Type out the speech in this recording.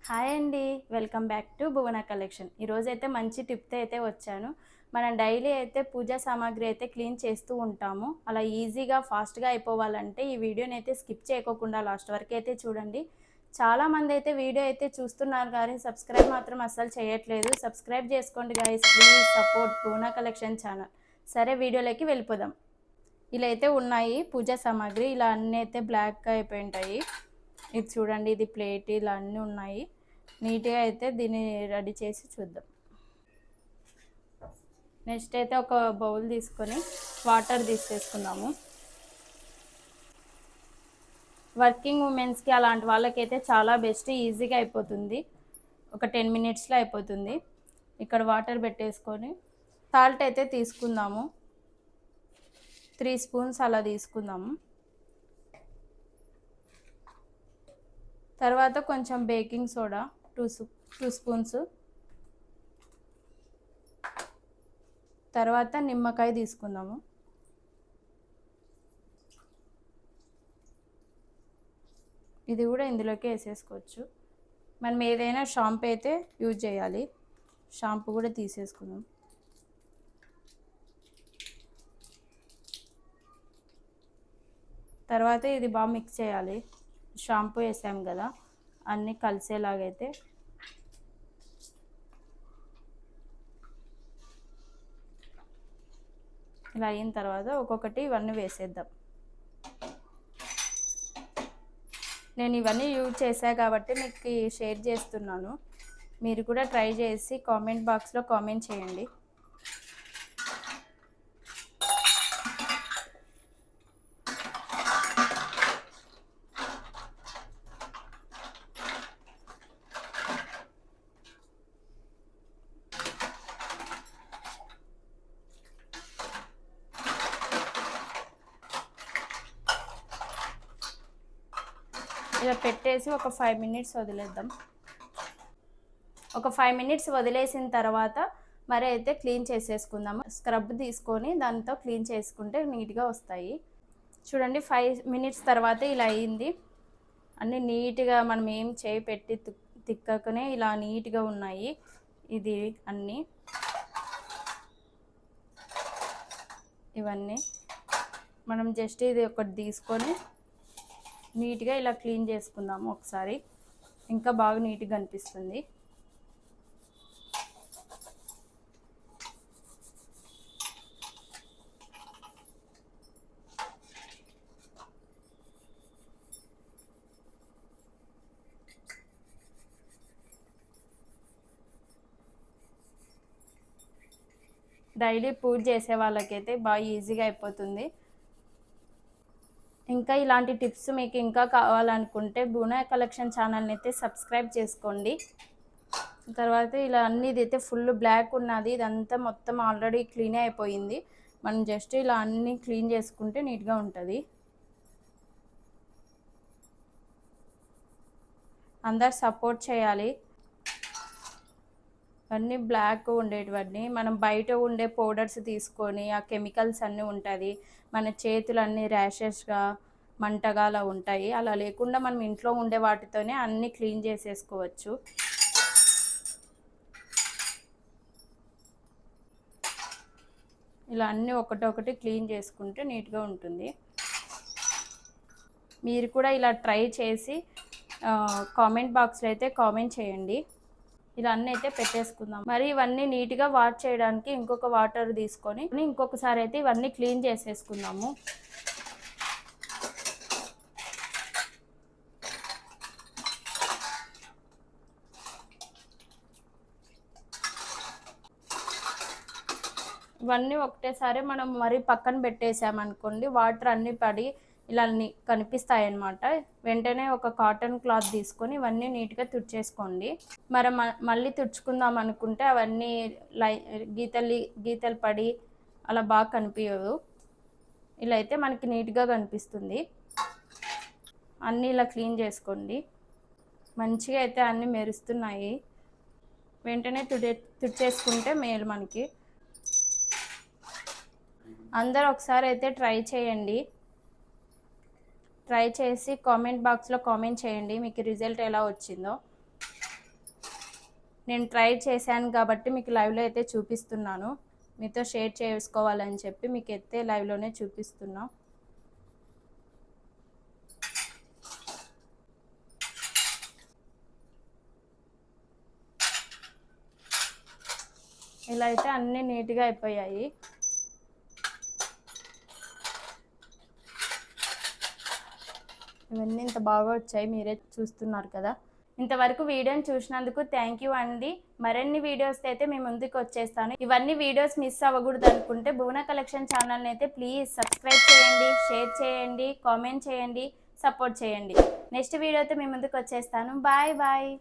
Hi అండి. Welcome back to Bhuvana collection. ఈరోజైతే మంచి టిప్తో అయితే వచ్చాను. మనం డైలీ అయితే పూజా సామాగ్రి అయితే క్లీన్ చేస్తూ ఉంటాము. అలా ఈజీగా ఫాస్ట్గా అయిపోవాలంటే ఈ వీడియోని అయితే స్కిప్ చేయకోకుండా లాస్ట్ వరకు అయితే చూడండి. చాలామంది అయితే వీడియో అయితే చూస్తున్నారు కానీ సబ్స్క్రైబ్ మాత్రం అస్సలు చేయట్లేదు. సబ్స్క్రైబ్ చేసుకోండి guys, please support Bhuvana collection channel. సరే వీడియోలోకి వెళ్ళిపోదాం. ఇలా అయితే ఉన్నాయి పూజా సామాగ్రి. ఇలా అన్నీ అయితే బ్లాక్గా అయిపోయి ఉంటాయి. ఇది చూడండి, ఇది ప్లేట్, ఇలా అన్నీ ఉన్నాయి. నీట్గా అయితే దీన్ని రెడీ చేసి చూద్దాం. నెక్స్ట్ అయితే ఒక బౌల్ తీసుకొని వాటర్ తీసేసుకుందాము. వర్కింగ్ ఉమెన్స్కి అలాంటి వాళ్ళకైతే చాలా బెస్ట్, ఈజీగా అయిపోతుంది. ఒక 10 మినిట్స్లో అయిపోతుంది. ఇక్కడ వాటర్ పెట్టేసుకొని సాల్ట్ అయితే తీసుకుందాము. 3 స్పూన్స్ అలా తీసుకుందాము. తర్వాత కొంచెం బేకింగ్ సోడా 2 స్పూన్స్. తర్వాత నిమ్మకాయ తీసుకుందాము. ఇది కూడా ఇందులోకి వేసేసుకోవచ్చు. మనం ఏదైనా షాంపూ అయితే యూజ్ చేయాలి. షాంపూ కూడా తీసేసుకుందాం. తర్వాత ఇది బాగా మిక్స్ చేయాలి. షాంపూ వేసాం కదా, అన్నీ కలిసేలాగైతే ఇలా అయిన తర్వాత ఒక్కొక్కటి ఇవన్నీ వేసేద్దాం. నేను ఇవన్నీ యూజ్ చేశా కాబట్టి మీకు షేర్ చేస్తున్నాను. మీరు కూడా ట్రై చేసి కామెంట్ బాక్స్లో కామెంట్ చేయండి. ఇలా పెట్టేసి ఒక 5 మినిట్స్ వదిలేద్దాం. ఒక 5 మినిట్స్ వదిలేసిన తర్వాత మరి అయితే క్లీన్ చేసేసుకుందాము. స్క్రబ్ తీసుకొని దాంతో క్లీన్ చేసుకుంటే నీట్గా వస్తాయి. చూడండి, 5 మినిట్స్ తర్వాత ఇలా అయింది. అన్నీ నీట్గా మనం ఏం చేయి పెట్టి తిక్కకనే ఇలా నీట్గా ఉన్నాయి. ఇది అన్నీ ఇవన్నీ మనం జస్ట్ ఇది ఒకటి తీసుకొని నీట్గా ఇలా క్లీన్ చేసుకుందాము ఒకసారి. ఇంకా బాగా నీట్గా అనిపిస్తుంది. డైలీ పూజ చేసే వాళ్ళకైతే బాగా ఈజీగా అయిపోతుంది. ఇంకా ఇలాంటి టిప్స్ మీకు ఇంకా కావాలనుకుంటే భువన కలెక్షన్ ఛానల్ని అయితే సబ్స్క్రైబ్ చేసుకోండి. తర్వాత ఇలా అన్నీ ఇదైతే ఫుల్ బ్లాక్ ఉన్నది, ఇదంతా మొత్తం ఆల్రెడీ క్లీన్ అయిపోయింది. మనం జస్ట్ ఇలా అన్నీ క్లీన్ చేసుకుంటే నీట్గా ఉంటుంది. అందరు సపోర్ట్ చేయాలి. అన్నీ బ్లాక్ ఉండేటివన్నీ మనం బయట ఉండే పౌడర్స్ తీసుకొని ఆ కెమికల్స్ అన్నీ ఉంటుంది. మన చేతులన్నీ ర్యాషెస్గా మంటగా అలా ఉంటాయి. అలా లేకుండా మనం ఇంట్లో ఉండే వాటితోనే అన్నీ క్లీన్ చేసేసుకోవచ్చు. ఇలా అన్నీ ఒకటొకటి క్లీన్ చేసుకుంటే నీట్గా ఉంటుంది. మీరు కూడా ఇలా ట్రై చేసి కామెంట్ బాక్స్లో అయితే కామెంట్ చేయండి. ఇలా అన్నీ అయితే పెట్టేసుకుందాం. మరి ఇవన్నీ నీట్గా వాష్ చేయడానికి ఇంకొక వాటర్ తీసుకొని ఇంకొకసారి అయితే ఇవన్నీ క్లీన్ చేసేసుకుందాము. ఇవన్నీ ఒకటేసారి మనం మరి పక్కన పెట్టేసామనుకోండి, వాటర్ అన్నీ పడి ఇలా కనిపిస్తాయి అన్నమాట. వెంటనే ఒక కాటన్ క్లాత్ తీసుకొని ఇవన్నీ నీట్గా తుడిచేసుకోండి. మనం మళ్ళీ తుడుచుకుందాం అనుకుంటే అవన్నీ గీతలు పడి అలా బాగా కనిపించదు. ఇలా అయితే మనకి నీట్గా కనిపిస్తుంది. అన్నీ ఇలా క్లీన్ చేసుకోండి. మంచిగా అయితే అన్నీ మెరుస్తున్నాయి. వెంటనే తుడిచేసుకుంటే మేలు మనకి. అందరూ ఒకసారి అయితే ట్రై చేయండి. ట్రై చేసి కామెంట్ బాక్స్లో కామెంట్ చేయండి మీకు రిజల్ట్ ఎలా వచ్చిందో. నేను ట్రై చేశాను కాబట్టి మీకు లైవ్లో అయితే చూపిస్తున్నాను. మీతో షేర్ చేసుకోవాలని చెప్పి మీకు అయితే లైవ్లోనే చూపిస్తున్నా. ఇలా అయితే అన్నీ నీట్గా అయిపోయాయి. ఇవన్నీ ఇంత బాగా వచ్చాయి, మీరే చూస్తున్నారు కదా. ఇంతవరకు వీడియోని చూసినందుకు థ్యాంక్ యూ అండి. మరిన్ని వీడియోస్ అయితే మీ ముందుకు వచ్చేస్తాను. ఇవన్నీ వీడియోస్ మిస్ అవ్వకూడదు అనుకుంటే భువన కలెక్షన్ ఛానల్ని అయితే ప్లీజ్ సబ్స్క్రైబ్ చేయండి, షేర్ చేయండి, కామెంట్ చేయండి, సపోర్ట్ చేయండి. నెక్స్ట్ వీడియోతో మీ ముందుకు వచ్చేస్తాను. Bye bye.